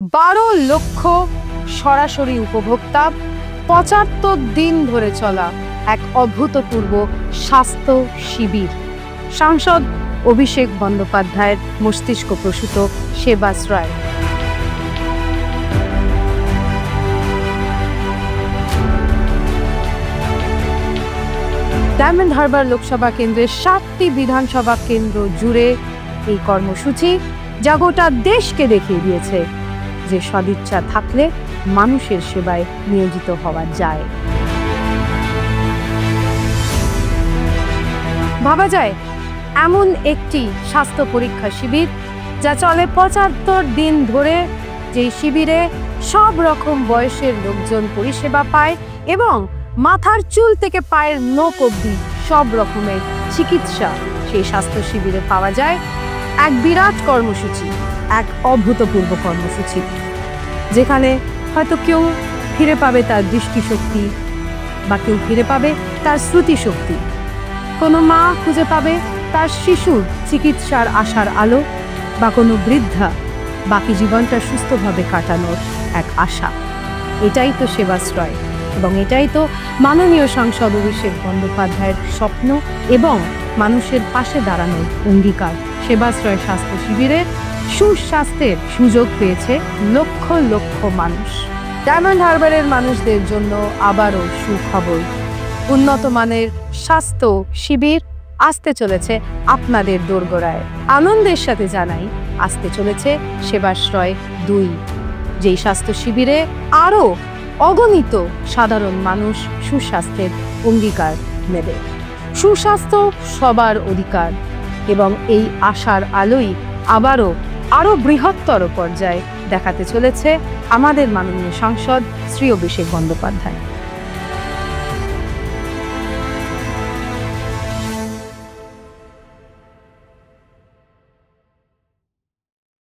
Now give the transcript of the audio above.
12 লক্ষ সরাসরি উপভোক্তা, ৭৫ দিন ধরে চলা এক অভূতপূর্ব স্বাস্থ্য শিবির। সাংসদ অভিষেক বন্দ্যোপাধ্যায়ের মস্তিষ্ক প্রসূত সেবাশ্রয়। ডায়মন্ড হারবার লোকসভা কেন্দ্রের 7টি বিধানসভা কেন্দ্র জুড়ে এই কর্মসূচি যা গোটা দেশকে দেখিয়ে দিয়েছে যে সদিচ্ছা থাকলে মানুষের সেবায় নিয়োজিত হওয়া যায়। ভাবা যায় এমন একটি স্বাস্থ্য পরীক্ষা শিবির যা চলে ৭৫ দিন ধরে, যেই শিবিরে সব রকম বয়সের লোকজন পরিষেবা পায় এবং মাথার চুল থেকে পায়ের নখ অবধি সব রকমের চিকিৎসা সেই স্বাস্থ্য শিবিরে পাওয়া যায়। এক বিরাট কর্মসূচি, এক অভূতপূর্ব কর্মসূচি, যেখানে হয়তো কেউ ফিরে পাবে তার দৃষ্টিশক্তি, বা কেউ ফিরে পাবে তার স্মৃতিশক্তি, কোনো মা খুঁজে পাবে তার শিশুর চিকিৎসার আশার আলো, বা কোনো বৃদ্ধা বাকি জীবনটা সুস্থভাবে কাটানোর এক আশা। এটাই তো সেবাশ্রয়, এবং এটাই তো মাননীয় সাংসদ অভিষেক বন্দ্যোপাধ্যায়ের স্বপ্ন এবং মানুষের পাশে দাঁড়ানোর অঙ্গীকার। সেবাশ্রয় স্বাস্থ্য শিবিরে সুস্বাস্থ্যের সুযোগ পেয়েছে লক্ষ লক্ষ মানুষ। ডায়মন্ড হারবারের মানুষদের জন্য আবারও সুখবর, উন্নত মানের স্বাস্থ্য শিবির আসতে চলেছে আপনাদের দোরগোড়ায়। আনন্দের সাথে জানাই, আসতে চলেছে সেবাশ্রয় 2, যেই স্বাস্থ্য শিবিরে আরও অগণিত সাধারণ মানুষ সুস্বাস্থ্যের অঙ্গীকার নেবে। সুস্বাস্থ্য সবার অধিকার, এবং এই আশার আলোই আরও বৃহত্তর পর্যায়ে দেখাতে চলেছে আমাদের মাননীয় সাংসদ শ্রী অভিষেক বন্দ্যোপাধ্যায়।